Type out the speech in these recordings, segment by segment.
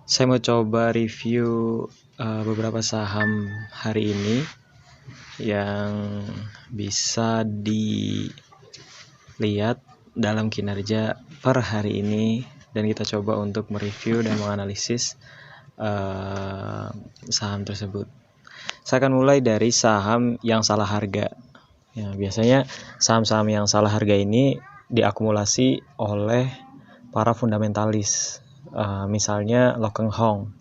Saya mau coba review beberapa saham hari ini yang bisa dilihat dalam kinerja per hari ini, dan kita coba untuk mereview dan menganalisis saham tersebut. Saya akan mulai dari saham yang salah harga. Ya, biasanya saham-saham yang salah harga ini diakumulasi oleh para fundamentalis. Misalnya Lokeng Hong.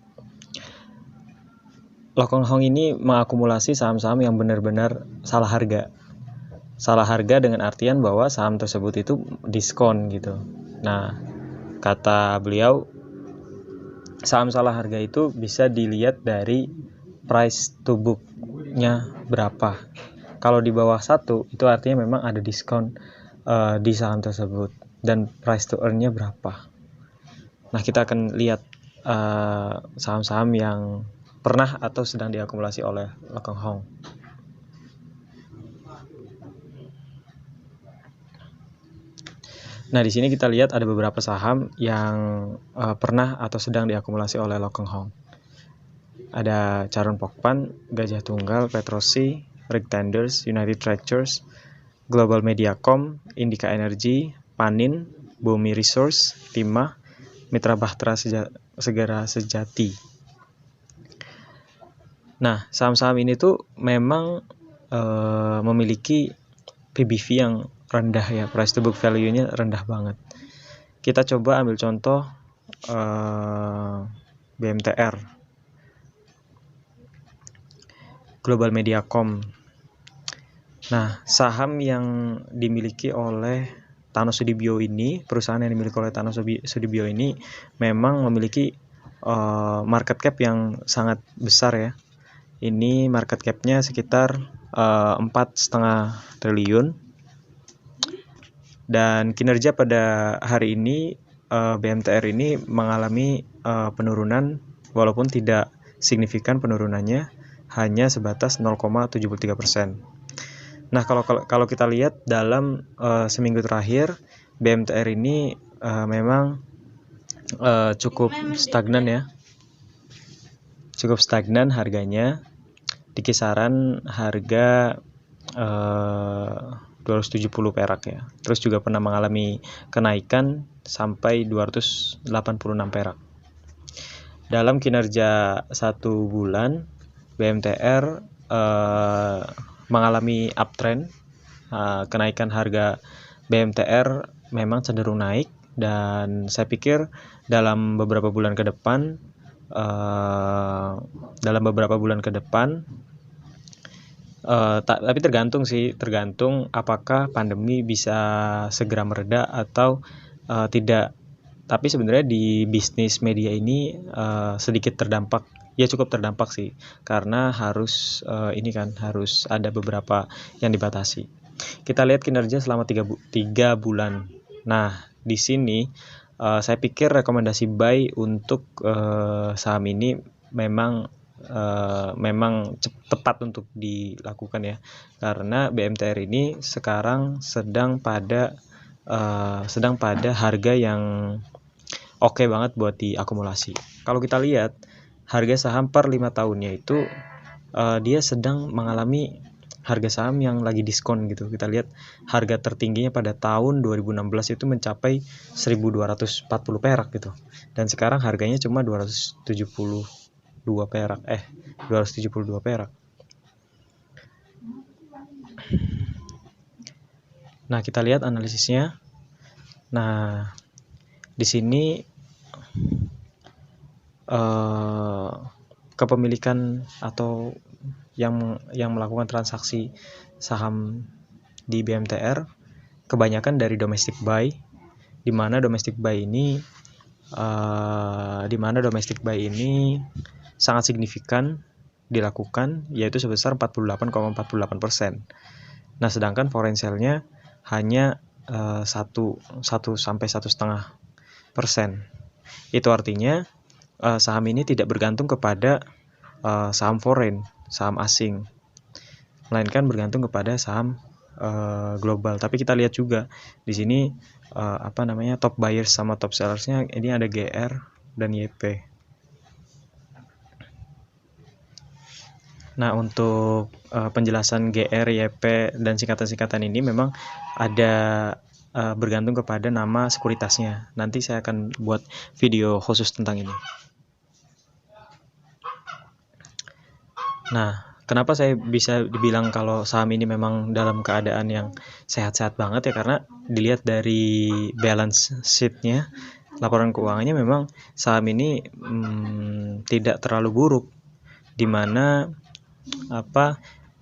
Lokeng Hong ini mengakumulasi saham-saham yang benar-benar salah harga. Salah harga dengan artian bahwa saham tersebut itu diskon gitu. Nah, kata beliau, saham salah harga itu bisa dilihat dari price to book-nya berapa. Kalau di bawah 1 itu artinya memang ada diskon di saham tersebut, dan price to earn-nya berapa. Nah, kita akan lihat saham-saham yang pernah atau sedang diakumulasi oleh Lokeng Hong. Nah, di sini kita lihat ada beberapa saham yang pernah atau sedang diakumulasi oleh Lokeng Hong. Ada Charoen Pokphand, Gajah Tunggal, Petrosi, Rig Tenders, United Tractors, Global Mediacom, Indica Energy, Panin, Bumi Resource, Timah, Mitra Bahtera Segara Sejati. Nah, saham-saham ini tuh memang memiliki PBV yang rendah ya, price to book value-nya rendah banget. Kita coba ambil contoh BMTR, Global Mediacom. Nah, saham yang dimiliki oleh Tano Sudibyo ini, perusahaan yang dimiliki oleh Tano Sudibyo ini memang memiliki market cap yang sangat besar ya. Ini market cap-nya sekitar 4,5 triliun. Dan kinerja pada hari ini BMTR ini mengalami penurunan, walaupun tidak signifikan penurunannya, hanya sebatas 0,73%. Nah, kalau kita lihat dalam seminggu terakhir, BMTR ini memang cukup stagnan ya. Cukup stagnan harganya di kisaran harga 270 perak ya. Terus juga pernah mengalami kenaikan sampai 286 perak. Dalam kinerja 1 bulan, BMTR mengalami uptrend. Kenaikan harga BMTR memang cenderung naik, dan saya pikir dalam beberapa bulan ke depan tapi tergantung apakah pandemi bisa segera mereda atau tidak. Tapi sebenarnya di bisnis media ini sedikit terdampak, ya cukup terdampak sih, karena harus harus ada beberapa yang dibatasi. Kita lihat kinerja selama 3 bulan. Nah, di sini saya pikir rekomendasi buy untuk saham ini memang tepat untuk dilakukan ya, karena BMTR ini sekarang sedang pada harga yang oke banget buat diakumulasi. Kalau kita lihat harga saham per 5 tahunnya itu dia sedang mengalami harga saham yang lagi diskon gitu. Kita lihat harga tertingginya pada tahun 2016 itu mencapai 1.240 perak gitu. Dan sekarang harganya cuma 272 perak. Nah, kita lihat analisisnya. Nah, di sini kepemilikan atau yang melakukan transaksi saham di BMTR kebanyakan dari domestic buy, di mana domestic buy ini sangat signifikan dilakukan, yaitu sebesar 48,48%. Nah, sedangkan foreign sale-nya hanya 1 sampai 1,5%. Itu artinya saham ini tidak bergantung kepada saham foreign, saham asing, melainkan bergantung kepada saham global. Tapi kita lihat juga di sini top buyers sama top sellersnya ini ada GR dan YP. Nah, untuk penjelasan GR, YP, dan singkatan-singkatan ini memang ada bergantung kepada nama sekuritasnya. Nanti saya akan buat video khusus tentang ini. Nah, kenapa saya bisa dibilang kalau saham ini memang dalam keadaan yang sehat-sehat banget ya, karena dilihat dari balance sheet-nya, laporan keuangannya, memang saham ini tidak terlalu buruk, di mana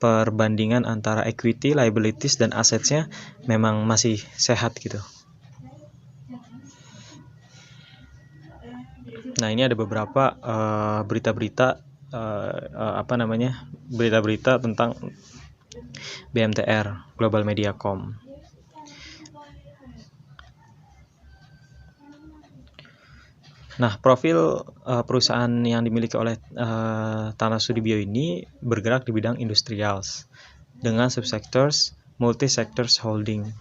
perbandingan antara equity, liabilities, dan asetnya memang masih sehat gitu. Nah, ini ada beberapa berita-berita berita-berita tentang BMTR, Global Mediacom. Nah, profil perusahaan yang dimiliki oleh Tana Sudibyo ini bergerak di bidang industrials dengan subsectors multi-sectors holding,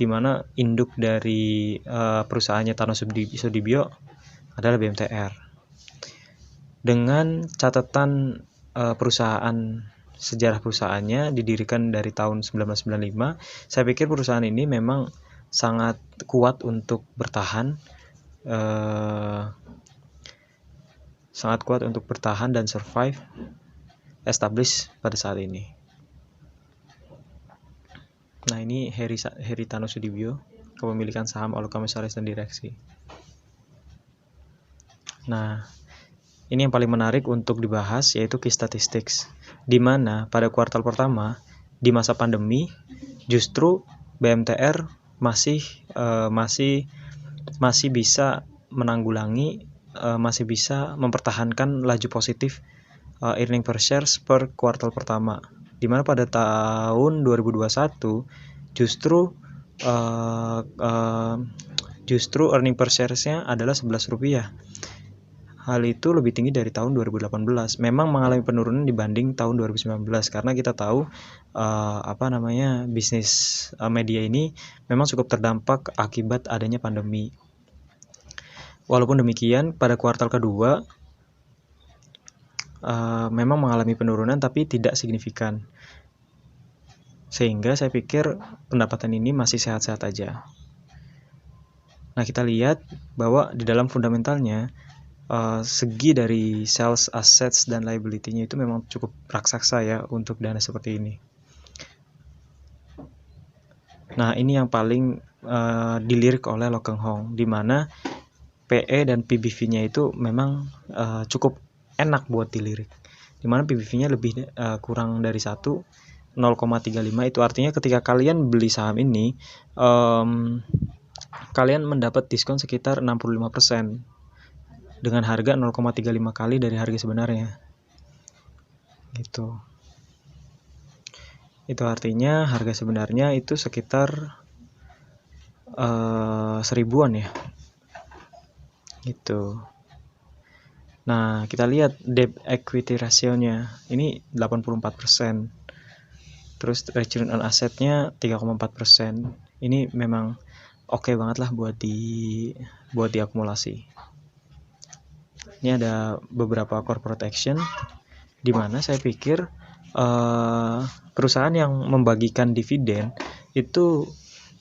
di mana induk dari perusahaannya Tana Sudibyo adalah BMTR. Dengan catatan sejarah perusahaannya didirikan dari tahun 1995, saya pikir perusahaan ini memang sangat kuat untuk bertahan, dan survive, establish pada saat ini. Nah, ini Heri Tano Sudibyo, kepemilikan saham oleh komisaris dan direksi. Nah, ini yang paling menarik untuk dibahas, yaitu key statistics, di mana pada kuartal pertama di masa pandemi justru BMTR masih bisa menanggulangi, masih bisa mempertahankan laju positif earning per share per kuartal pertama, di mana pada tahun 2021 justru earning per share-nya adalah Rp11. Hal itu lebih tinggi dari tahun 2018. Memang mengalami penurunan dibanding tahun 2019 karena kita tahu bisnis media ini memang cukup terdampak akibat adanya pandemi. Walaupun demikian, pada kuartal kedua memang mengalami penurunan tapi tidak signifikan. Sehingga saya pikir pendapatan ini masih sehat-sehat aja. Nah, kita lihat bahwa di dalam fundamentalnya segi dari sales, assets, dan liability-nya itu memang cukup raksasa ya untuk dana seperti ini. Nah, ini yang paling dilirik oleh Lo Keng Hong, di mana PE dan PBV-nya itu memang cukup enak buat dilirik, di mana PBV-nya lebih kurang dari 1, 0,35. Itu artinya ketika kalian beli saham ini, kalian mendapat diskon sekitar 65% dengan harga 0,35 kali dari harga sebenarnya. Gitu. Itu artinya harga sebenarnya itu sekitar 1000-an ya. Gitu. Nah, kita lihat debt equity ratio-nya. Ini 84%. Terus return on asset-nya 3,4%. Ini memang oke banget lah buat diakumulasi. Ini ada beberapa corporate action, di mana saya pikir perusahaan yang membagikan dividen itu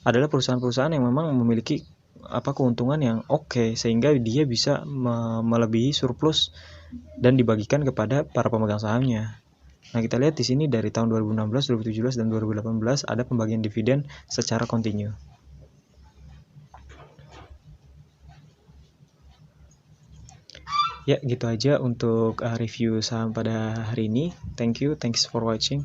adalah perusahaan-perusahaan yang memang memiliki keuntungan yang oke, sehingga dia bisa melebihi surplus dan dibagikan kepada para pemegang sahamnya. Nah, kita lihat di sini dari tahun 2016, 2017, dan 2018 ada pembagian dividen secara kontinu. Ya, gitu aja untuk review saham pada hari ini. Thanks for watching.